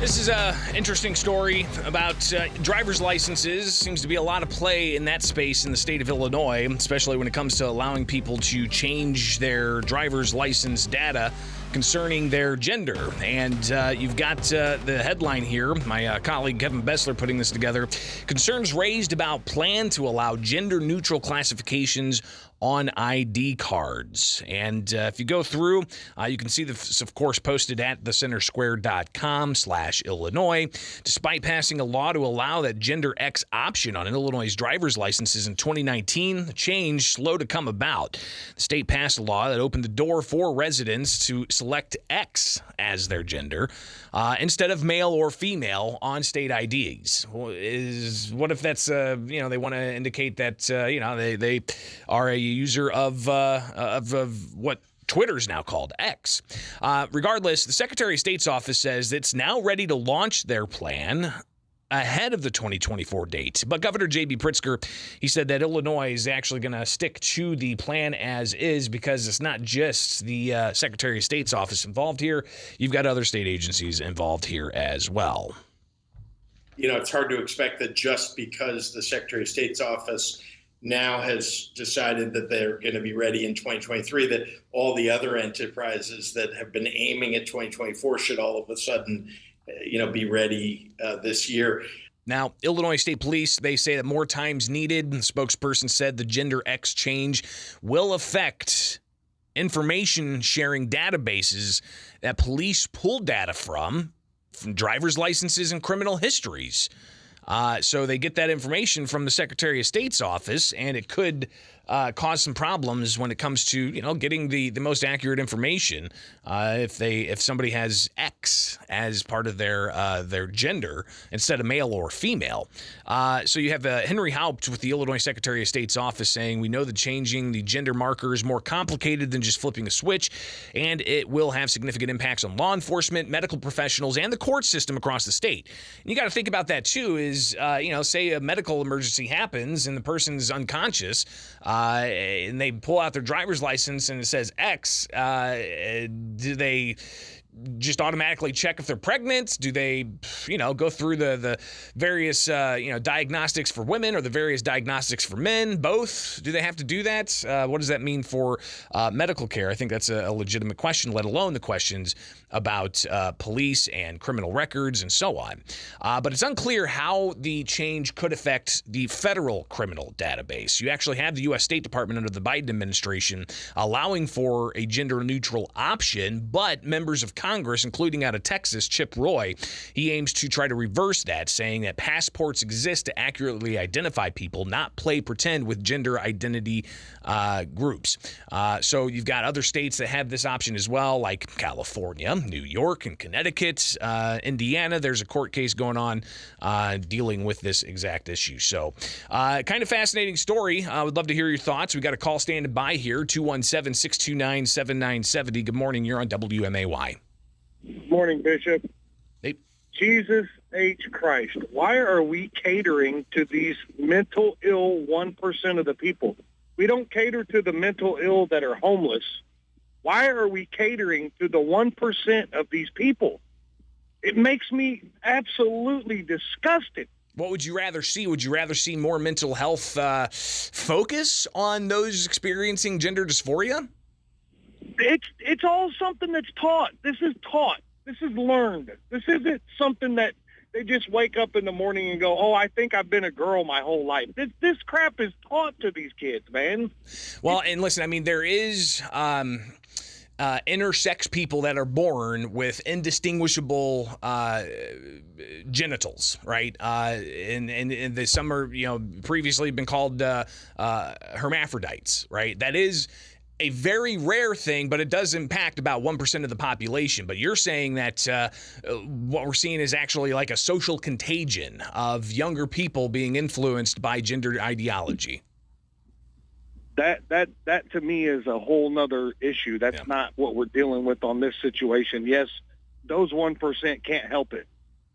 This is a interesting story about driver's licenses. Seems to be a lot of play in that space in the state of Illinois, especially when it comes to allowing people to change their driver's license data concerning their gender. And you've got the headline here. My colleague Kevin Bessler putting this together. Concerns raised about plan to allow gender-neutral classifications on ID cards. And if you go through, you can see this, of course, posted at thecentersquare.com/Illinois. Despite passing a law to allow that gender X option on Illinois' driver's licenses in 2019, the change slow to come about. The state passed a law that opened the door for residents to select X as their gender instead of male or female on state IDs. What if that's they want to indicate that they are a user of what Twitter's now called X. Regardless, the Secretary of State's office says it's now ready to launch their plan ahead of the 2024 date. But Governor J.B. Pritzker, he said that Illinois is actually going to stick to the plan as is because it's not just the Secretary of State's office involved here. You've got other state agencies involved here as well. You know, it's hard to expect that just because the Secretary of State's office now has decided that they're going to be ready in 2023, that all the other enterprises that have been aiming at 2024 should all of a sudden, be ready this year. Now, Illinois State Police, they say that more time's needed. The spokesperson said the gender X change will affect information sharing databases that police pull data from driver's licenses and criminal histories. So they get that information from the Secretary of State's office, and it could cause some problems when it comes to getting the most accurate information if somebody has X as part of their gender instead of male or female. So you have Henry Haupt with the Illinois Secretary of State's office saying, we know that changing the gender marker is more complicated than just flipping a switch, and it will have significant impacts on law enforcement, medical professionals, and the court system across the state. And you got to think about that too is, say a medical emergency happens and the person's unconscious, and they pull out their driver's license and it says X, do they just automatically check if they're pregnant? Do they, go through the various, diagnostics for women or the various diagnostics for men? Both? Do they have to do that? What does that mean for medical care? I think that's a legitimate question, let alone the questions about police and criminal records and so on. But it's unclear how the change could affect the federal criminal database. You actually have the U.S. State Department under the Biden administration allowing for a gender-neutral option, but members of Congress, including out of Texas, Chip Roy, he aims to try to reverse that, saying that passports exist to accurately identify people, not play pretend with gender identity groups. So you've got other states that have this option as well, like California, New York, and Connecticut. Indiana, there's a court case going on dealing with this exact issue. So kind of fascinating story. I would love to hear your thoughts. We got a call standing by here, 217-629-7970. Good morning. You're on WMAY. Morning, Bishop. Hey. Jesus H. Christ, why are we catering to these mental ill 1% of the people? We don't cater to the mental ill that are homeless. Why are we catering to the 1% of these people? It makes me absolutely disgusted. What would you rather see? Would you rather see more mental health focus on those experiencing gender dysphoria? It's all something that's taught. This is taught. This is learned. This isn't something that they just wake up in the morning and go, oh, I think I've been a girl my whole life. This crap is taught to these kids, man. Well, and listen, I mean, there is intersex people that are born with indistinguishable genitals, right? And some are, previously been called hermaphrodites, right? That is a very rare thing, but it does impact about 1% of the population. But you're saying that what we're seeing is actually like a social contagion of younger people being influenced by gender ideology. That to me is a whole nother issue. That's not what we're dealing with on this situation. Yes, those 1% can't help it.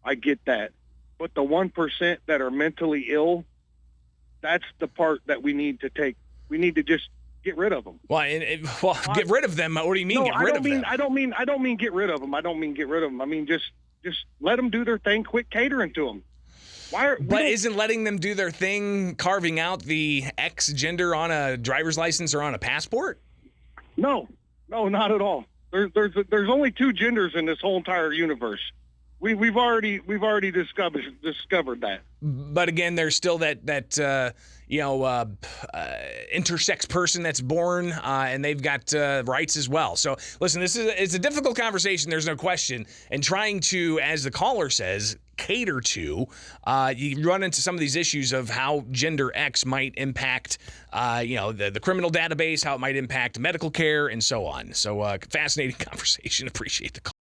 I get that. But the 1% that are mentally ill, that's the part that we need to take. We need to just get rid of them. Well, get rid of them. What do you mean? No, get rid of them? I don't mean get rid of them. I don't mean get rid of them. I mean just Just let them do their thing. Quit catering to them. But isn't letting them do their thing carving out the X gender on a driver's license or on a passport? No, not at all. There's only two genders in this whole entire universe. We've already discovered that. But again, there's still that intersex person that's born, and they've got rights as well. So listen, it's a difficult conversation. There's no question. And trying to, as the caller says, cater to, you run into some of these issues of how Gender X might impact, the criminal database, how it might impact medical care, and so on. So fascinating conversation. Appreciate the call.